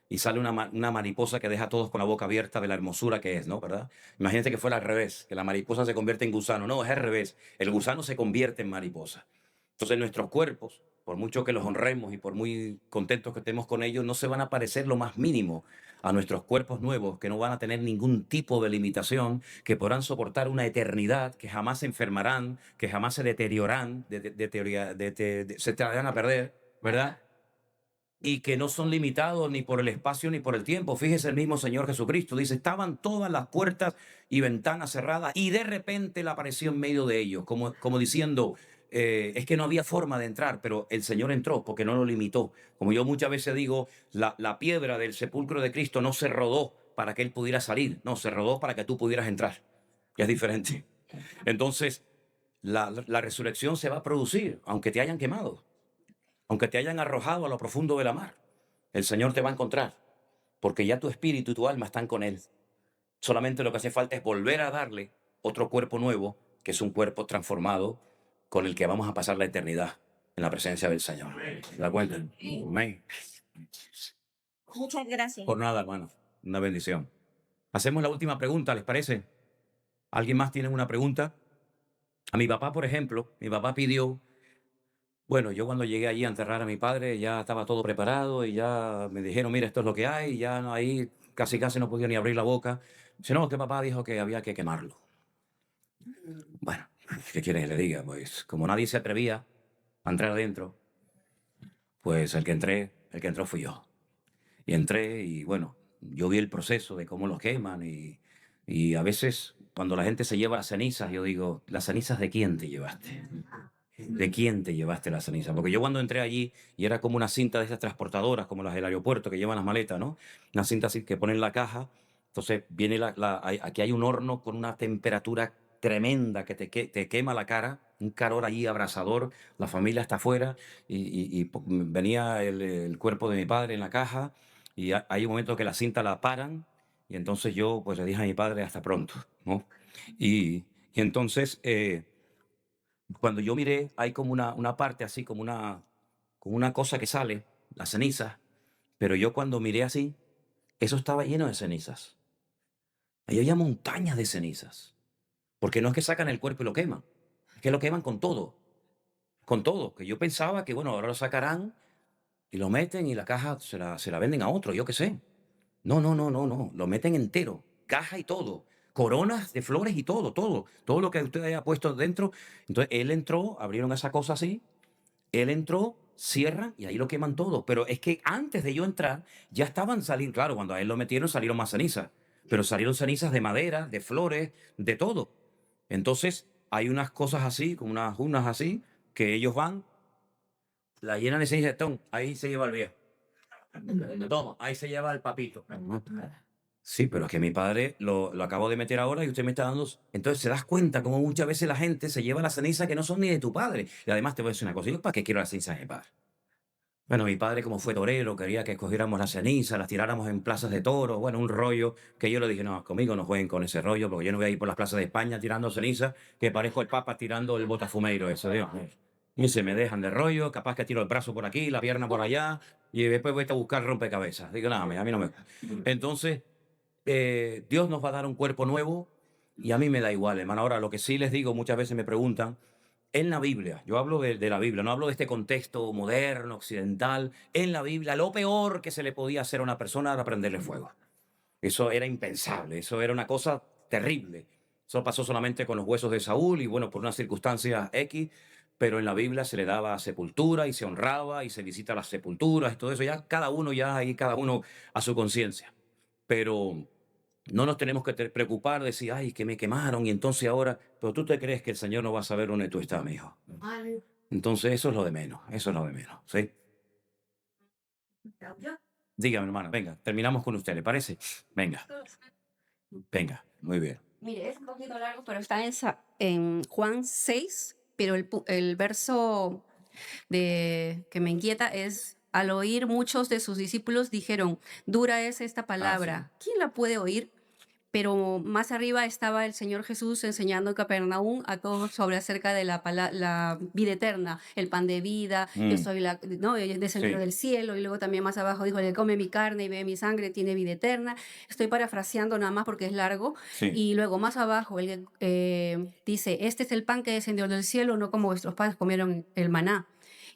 y sale una mariposa que deja a todos con la boca abierta de la hermosura que es, ¿no? ¿Verdad? Imagínate que fuera al revés, que la mariposa se convierte en gusano. No, es al revés. El gusano se convierte en mariposa. Entonces nuestros cuerpos, por mucho que los honremos y por muy contentos que estemos con ellos, no se van a parecer lo más mínimo a nuestros cuerpos nuevos, que no van a tener ningún tipo de limitación, que podrán soportar una eternidad, que jamás se enfermarán, que jamás se deteriorarán, se te van a perder, ¿verdad? Y que no son limitados ni por el espacio ni por el tiempo. Fíjese el mismo Señor Jesucristo, dice, estaban todas las puertas y ventanas cerradas y de repente Él apareció en medio de ellos, como diciendo, es que no había forma de entrar, pero el Señor entró porque no lo limitó. Como yo muchas veces digo, la piedra del sepulcro de Cristo no se rodó para que Él pudiera salir, no, se rodó para que tú pudieras entrar, que es diferente. Entonces, la resurrección se va a producir, aunque te hayan quemado, aunque te hayan arrojado a lo profundo de la mar. El Señor te va a encontrar, porque ya tu espíritu y tu alma están con Él. Solamente lo que hace falta es volver a darle otro cuerpo nuevo, que es un cuerpo transformado con el que vamos a pasar la eternidad en la presencia del Señor. ¿Se da cuenta? Amén. Muchas gracias. Por nada, hermano. Una bendición. Hacemos la última pregunta, ¿les parece? ¿Alguien más tiene una pregunta? A mi papá, por ejemplo, mi papá pidió, bueno, yo cuando llegué allí a enterrar a mi padre ya estaba todo preparado y ya me dijeron, mira, esto es lo que hay, y ya no, ahí casi no podía ni abrir la boca. Si no, que papá dijo que había que quemarlo. Bueno, ¿qué quiere que le diga? Pues como nadie se atrevía a entrar adentro, pues el que entró fui yo. Y entré y bueno, yo vi el proceso de cómo los queman y a veces cuando la gente se lleva las cenizas, yo digo, ¿las cenizas de quién te llevaste? ¿De quién te llevaste la ceniza? Porque yo cuando entré allí y era como una cinta de esas transportadoras, como las del aeropuerto que llevan las maletas, ¿no? Una cinta así que ponen la caja. Entonces viene aquí hay un horno con una temperatura tremenda que te quema la cara, un calor allí abrasador. La familia está afuera y venía el cuerpo de mi padre en la caja y hay un momento que la cinta la paran y entonces yo pues le dije a mi padre hasta pronto, ¿no? Y entonces cuando yo miré, hay como una parte así, como una cosa que sale, la ceniza, pero yo cuando miré así, eso estaba lleno de cenizas. Ahí había montañas de cenizas, porque no es que sacan el cuerpo y lo queman, es que lo queman con todo, que yo pensaba que, bueno, ahora lo sacarán y lo meten y la caja se la venden a otro, yo qué sé. No, no, no, no, no, lo meten entero, caja y todo, coronas de flores y todo lo que usted haya puesto dentro. Entonces él entró, abrieron esa cosa así, él entró, cierran y ahí lo queman todo. Pero es que antes de yo entrar, ya estaban saliendo, claro, cuando a él lo metieron salieron más cenizas, pero salieron cenizas de madera, de flores, de todo. Entonces hay unas cosas así, como unas así, que ellos van, la llenan de ceniza, ahí se lleva el viejo. Toma, ahí se lleva el papito. Sí, pero es que mi padre lo acabo de meter ahora y usted me está dando. Entonces se das cuenta cómo muchas veces la gente se lleva las cenizas que no son ni de tu padre. Y además te voy a decir una cosa, ¿yo para qué quiero las cenizas de mi padre? Bueno, mi padre, como fue torero, quería que escogiéramos las cenizas, las tiráramos en plazas de toros, bueno, un rollo que yo le dije, no, conmigo no jueguen con ese rollo, porque yo no voy a ir por las plazas de España tirando cenizas, que parezco el Papa tirando el botafumeiro ese, Dios mío. Y se me dejan de rollo, capaz que tiro el brazo por aquí, la pierna por allá, y después voy a buscar rompecabezas. Digo, nada, a mí no me. Entonces, Dios nos va a dar un cuerpo nuevo y a mí me da igual, hermano. Ahora, lo que sí les digo, muchas veces me preguntan, En la Biblia, yo hablo de la Biblia, no hablo de este contexto moderno, occidental. En la Biblia, lo peor que se le podía hacer a una persona era prenderle fuego. Eso era impensable, eso era una cosa terrible. Eso pasó solamente con los huesos de Saúl y bueno, por unas circunstancias X, pero en la Biblia se le daba sepultura y se honraba y se visita las sepulturas y todo eso. Ya ahí cada uno a su conciencia. Pero no nos tenemos que preocupar de decir, ay, que me quemaron y entonces ahora, pero tú te crees que el Señor no va a saber dónde tú estás, mi hijo. Entonces eso es lo de menos, eso es lo de menos, ¿sí? Dígame, hermana, venga, terminamos con usted, ¿le parece? Venga, venga, muy bien. Mire, es un poquito largo, pero está en Juan 6, pero el verso que me inquieta es, al oír muchos de sus discípulos dijeron, dura es esta palabra, ¿quién la puede oír? Pero más arriba estaba el Señor Jesús enseñando en Capernaum a todos sobre acerca de la vida eterna, el pan de vida, yo soy ¿no? Yo descendido Sí. del cielo, y luego también más abajo dijo, el que come mi carne y bebe mi sangre tiene vida eterna. Estoy parafraseando nada más porque es largo. Sí. Y luego más abajo dice, este es el pan que descendió del cielo, no como vuestros padres comieron el maná.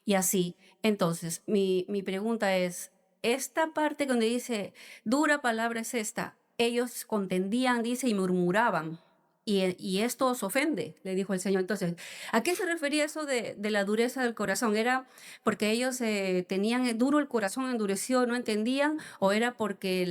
Y así. Entonces, mi pregunta es, esta parte donde dice, dura palabra es esta, ellos contendían, dice, y murmuraban. Y esto os ofende, le dijo el Señor. Entonces, ¿a qué se refería eso de la dureza del corazón? ¿Era porque ellos tenían duro el corazón, endureció, no entendían? ¿O era porque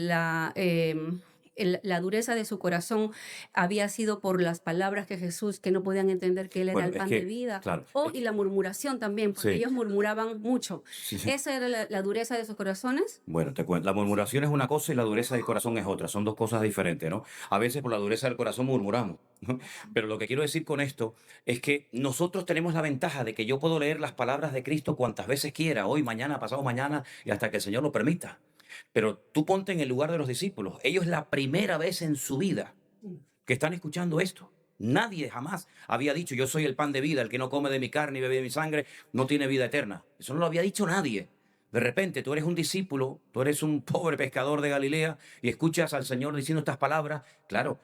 la dureza de su corazón había sido por las palabras que Jesús, que no podían entender que Él era Bueno, el es pan que, de vida? claro, Y la murmuración también, porque Sí. ellos murmuraban mucho. sí, sí. ¿Esa era la dureza de sus corazones? Bueno, te cuento, la murmuración es una cosa y la dureza del corazón es otra, son dos cosas diferentes, ¿no? A veces por la dureza del corazón murmuramos, ¿no? Pero lo que quiero decir con esto es que nosotros tenemos la ventaja de que yo puedo leer las palabras de Cristo cuantas veces quiera, hoy, mañana, pasado mañana y hasta que el Señor lo permita. Pero tú ponte en el lugar de los discípulos, ellos la primera vez en su vida que están escuchando esto. Nadie jamás había dicho, yo soy el pan de vida, el que no come de mi carne y bebe de mi sangre no tiene vida eterna. Eso no lo había dicho nadie. De repente tú eres un discípulo, tú eres un pobre pescador de Galilea y escuchas al Señor diciendo estas palabras. Claro,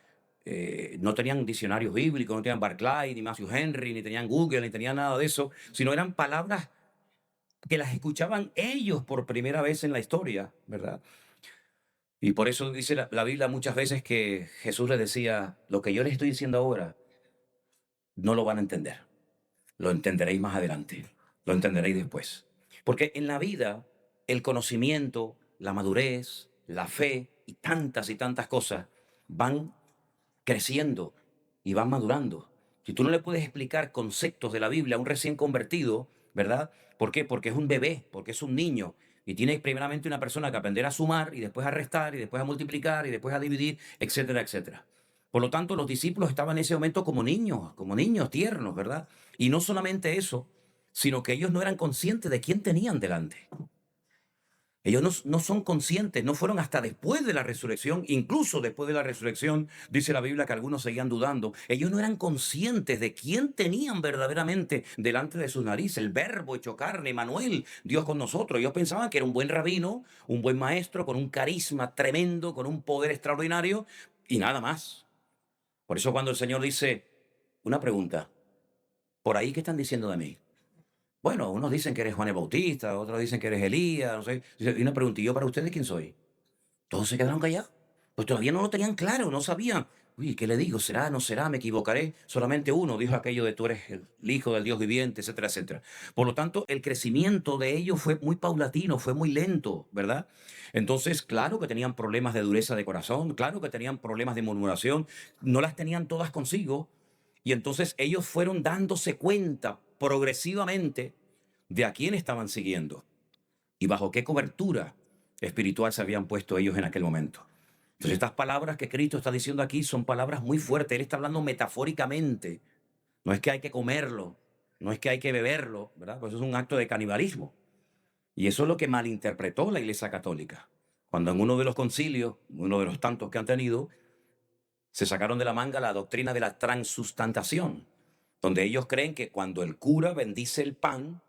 no tenían diccionarios bíblicos, no tenían Barclay, ni Matthew Henry, ni tenían Google, ni tenían nada de eso, sino eran palabras que las escuchaban ellos por primera vez en la historia, ¿verdad? Y por eso dice la Biblia muchas veces que Jesús les decía, lo que yo les estoy diciendo ahora, no lo van a entender. Lo entenderéis más adelante, lo entenderéis después. Porque en la vida, el conocimiento, la madurez, la fe y tantas cosas van creciendo y van madurando. Si tú no le puedes explicar conceptos de la Biblia a un recién convertido, ¿verdad? ¿Por qué? Porque es un bebé, porque es un niño. Y tiene primeramente una persona que aprender a sumar y después a restar y después a multiplicar y después a dividir, etcétera, etcétera. Por lo tanto, los discípulos estaban en ese momento como niños tiernos, ¿verdad? Y no solamente eso, sino que ellos no eran conscientes de quién tenían delante. Ellos no son conscientes, no fueron hasta después de la resurrección, incluso después de la resurrección, dice la Biblia que algunos seguían dudando. Ellos no eran conscientes de quién tenían verdaderamente delante de sus narices, el Verbo hecho carne, Emmanuel, Dios con nosotros. Ellos pensaban que era un buen rabino, un buen maestro, con un carisma tremendo, con un poder extraordinario y nada más. Por eso cuando el Señor dice, una pregunta, ¿por ahí qué están diciendo de mí? Bueno, unos dicen que eres Juan el Bautista, otros dicen que eres Elías, no sé. Y una pregunta, ¿y yo para ustedes quién soy? Todos se quedaron callados. Pues todavía no lo tenían claro, no sabían. Uy, ¿qué le digo? ¿Será? ¿No será? ¿Me equivocaré? Solamente uno dijo aquello de tú eres el Hijo del Dios viviente, etcétera, etcétera. Por lo tanto, el crecimiento de ellos fue muy paulatino, fue muy lento, ¿verdad? Entonces, claro que tenían problemas de dureza de corazón, claro que tenían problemas de murmuración, no las tenían todas consigo. Y entonces ellos fueron dándose cuenta progresivamente de a quién estaban siguiendo y bajo qué cobertura espiritual se habían puesto ellos en aquel momento. Entonces estas palabras que Cristo está diciendo aquí son palabras muy fuertes. Él está hablando metafóricamente. No es que hay que comerlo, no es que hay que beberlo, ¿verdad? Pues eso es un acto de canibalismo. Y eso es lo que malinterpretó la Iglesia Católica. Cuando en uno de los concilios, uno de los tantos que han tenido, se sacaron de la manga la doctrina de la transustantación, donde ellos creen que cuando el cura bendice el pan,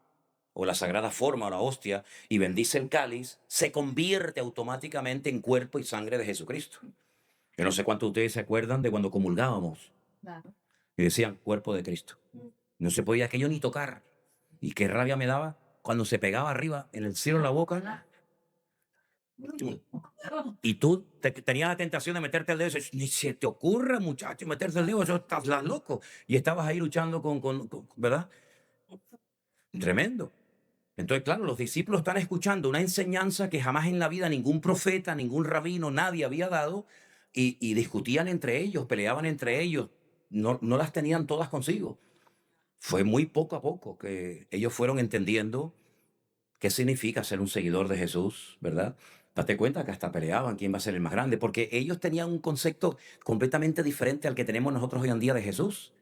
o la sagrada forma, o la hostia, y bendice el cáliz, se convierte automáticamente en cuerpo y sangre de Jesucristo. Yo no sé cuántos de ustedes se acuerdan de cuando comulgábamos Claro. y decían cuerpo de Cristo. No se podía aquello ni tocar. Y qué rabia me daba cuando se pegaba arriba en el cielo en la boca. Y tú tenías la tentación de meterte el dedo. Y dices, ni se te ocurra, muchacho, meterte el dedo, eso estás loco. Y estabas ahí luchando ¿verdad? Tremendo. Entonces, claro, los discípulos están escuchando una enseñanza que jamás en la vida ningún profeta, ningún rabino, nadie había dado, y discutían entre ellos, peleaban entre ellos, no las tenían todas consigo. Fue muy poco a poco que ellos fueron entendiendo qué significa ser un seguidor de Jesús, ¿verdad? Date cuenta que hasta peleaban quién va a ser el más grande, porque ellos tenían un concepto completamente diferente al que tenemos nosotros hoy en día de Jesús.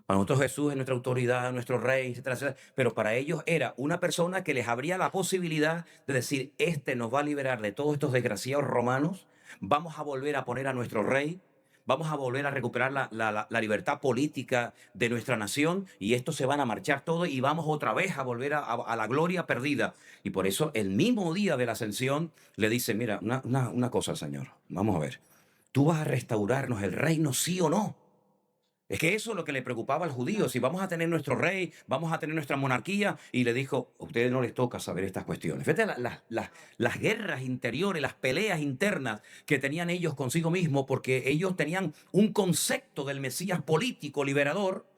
Para nosotros Jesús es nuestra autoridad, nuestro rey, etcétera, etcétera. Pero para ellos era una persona que les abría la posibilidad de decir, este nos va a liberar de todos estos desgraciados romanos, vamos a volver a poner a nuestro rey, vamos a volver a recuperar la libertad política de nuestra nación, y estos se van a marchar todos y vamos otra vez a volver a la gloria perdida. Y por eso el mismo día de la ascensión le dice, mira, una cosa, Señor, vamos a ver, ¿tú vas a restaurarnos el reino, sí o no? Es que eso es lo que le preocupaba al judío, si vamos a tener nuestro rey, vamos a tener nuestra monarquía, y le dijo, a ustedes no les toca saber estas cuestiones. Fíjate las guerras interiores, las peleas internas que tenían ellos consigo mismos, porque ellos tenían un concepto del Mesías político, liberador,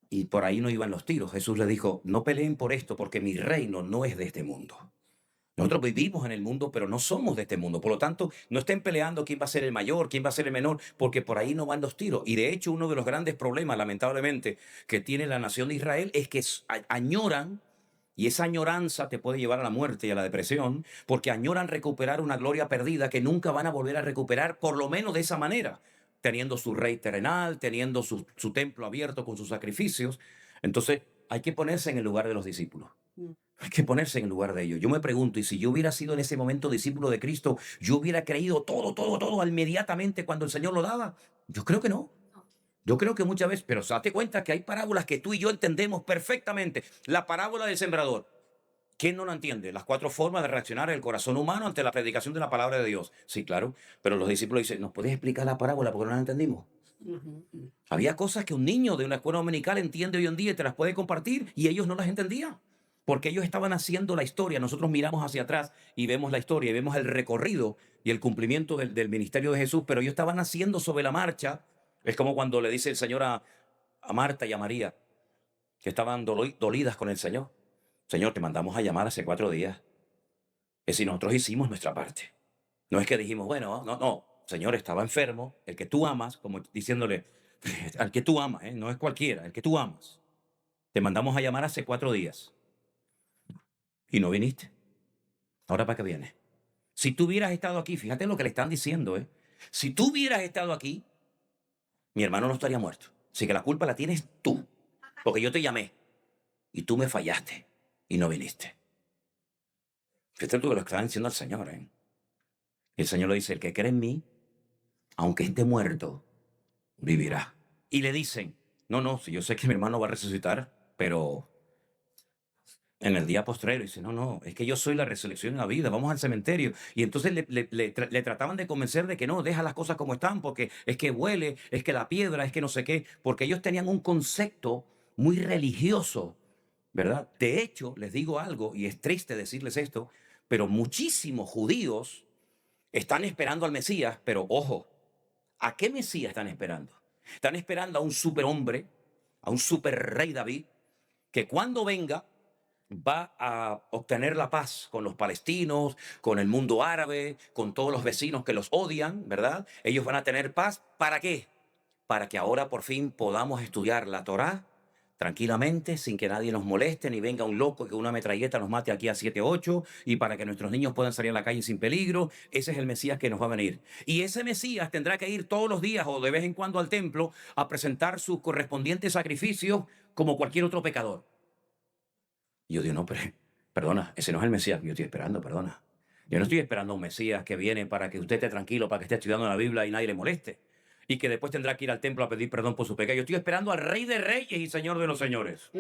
y por ahí no iban los tiros. Jesús les dijo, no peleen por esto, porque mi reino no es de este mundo. Nosotros vivimos en el mundo, pero no somos de este mundo. Por lo tanto, no estén peleando quién va a ser el mayor, quién va a ser el menor, porque por ahí no van los tiros. Y de hecho, uno de los grandes problemas, lamentablemente, que tiene la nación de Israel es que añoran, y esa añoranza te puede llevar a la muerte y a la depresión, porque añoran recuperar una gloria perdida que nunca van a volver a recuperar, por lo menos de esa manera, teniendo su rey terrenal, teniendo su templo abierto con sus sacrificios. Entonces, hay que ponerse en el lugar de los discípulos. Hay que ponerse en el lugar de ellos. Yo me pregunto, y si yo hubiera sido en ese momento discípulo de Cristo, ¿yo hubiera creído todo inmediatamente cuando el Señor lo daba? Yo creo que no. Yo creo que muchas veces, pero date cuenta que hay parábolas que tú y yo entendemos perfectamente. La parábola del sembrador. ¿Quién no la entiende? Las 4 formas de reaccionar el corazón humano ante la predicación de la palabra de Dios. Sí, claro, pero los discípulos dicen, ¿nos puedes explicar la parábola porque no la entendimos? Había cosas que un niño de una escuela dominical entiende hoy en día y te las puede compartir, y ellos no las entendían, porque ellos estaban haciendo la historia. Nosotros miramos hacia atrás y vemos la historia y vemos el recorrido y el cumplimiento del ministerio de Jesús, pero ellos estaban haciendo sobre la marcha. Es como cuando le dice el Señor a Marta y a María, que estaban dolidas con el Señor. Señor, te mandamos a llamar hace 4 días. Es decir, nosotros hicimos nuestra parte. No es que dijimos, bueno, no, Señor, estaba enfermo, el que tú amas, como diciéndole, al que tú amas, no es cualquiera, el que tú amas. Te mandamos a llamar hace 4 días. Y no viniste. ¿Ahora para qué vienes? Si tú hubieras estado aquí, fíjate lo que le están diciendo, Si tú hubieras estado aquí, mi hermano no estaría muerto. Así que la culpa la tienes tú, porque yo te llamé y tú me fallaste y no viniste. Fíjate tú que lo que están diciendo al Señor, Y el Señor le dice, el que cree en mí, aunque esté muerto, vivirá. Y le dicen, no, si yo sé que mi hermano va a resucitar, pero en el día postrero. Dice, no, es que yo soy la resurrección y la vida, vamos al cementerio. Y entonces le trataban de convencer de que no, deja las cosas como están, porque es que huele, es que la piedra, es que no sé qué, porque ellos tenían un concepto muy religioso, ¿verdad? De hecho, les digo algo, y es triste decirles esto, pero muchísimos judíos están esperando al Mesías, pero ojo, ¿a qué Mesías están esperando? Están esperando a un superhombre, a un super rey David, que cuando venga va a obtener la paz con los palestinos, con el mundo árabe, con todos los vecinos que los odian, ¿verdad? Ellos van a tener paz. ¿Para qué? Para que ahora por fin podamos estudiar la Torá tranquilamente, sin que nadie nos moleste, ni venga un loco que una metralleta nos mate aquí a 7, 8, y para que nuestros niños puedan salir a la calle sin peligro. Ese es el Mesías que nos va a venir. Y ese Mesías tendrá que ir todos los días o de vez en cuando al templo a presentar sus correspondientes sacrificios como cualquier otro pecador. Y yo digo, no, pero, perdona, ese no es el Mesías que yo estoy esperando, perdona. Yo no estoy esperando a un Mesías que viene para que usted esté tranquilo, para que esté estudiando la Biblia y nadie le moleste, y que después tendrá que ir al templo a pedir perdón por su pecado. Yo estoy esperando al Rey de Reyes y Señor de los Señores.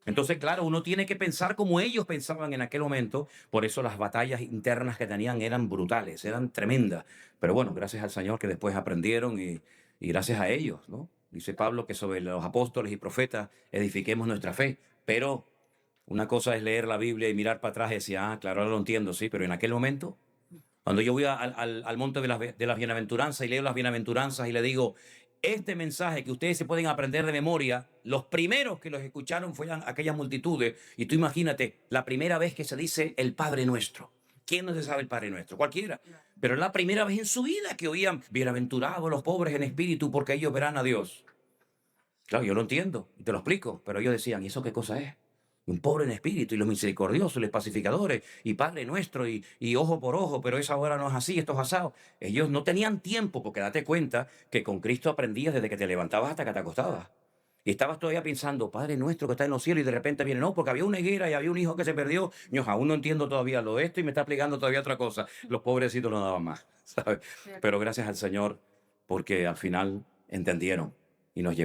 Entonces, claro, uno tiene que pensar como ellos pensaban en aquel momento. Por eso las batallas internas que tenían eran brutales, eran tremendas. Pero bueno, gracias al Señor que después aprendieron, y gracias a ellos, ¿no? dice Pablo, que sobre los apóstoles y profetas edifiquemos nuestra fe. Pero una cosa es leer la Biblia y mirar para atrás y decir, ah, claro, ahora lo entiendo, sí, pero en aquel momento, cuando yo voy al monte de las bienaventuranzas y leo las bienaventuranzas y le digo, este mensaje que ustedes se pueden aprender de memoria, los primeros que los escucharon fueron aquellas multitudes. Y tú imagínate, la primera vez que se dice el Padre Nuestro. ¿Quién no se sabe el Padre Nuestro? Cualquiera. Pero es la primera vez en su vida que oían, bienaventurados los pobres en espíritu, porque ellos verán a Dios. Claro, yo lo entiendo y te lo explico, pero ellos decían, ¿y eso qué cosa es? Un pobre en espíritu, y los misericordiosos, los pacificadores, y Padre Nuestro, y ojo por ojo, pero esa hora no es así, esto es asado. Ellos no tenían tiempo, porque date cuenta que con Cristo aprendías desde que te levantabas hasta que te acostabas. Y estabas todavía pensando, Padre Nuestro que está en los cielos, y de repente viene, no, porque había una higuera y había un hijo que se perdió. Yo aún no entiendo todavía lo de esto y me está explicando todavía otra cosa. Los pobrecitos no daban más, ¿sabes? Pero gracias al Señor, porque al final entendieron y nos llegó.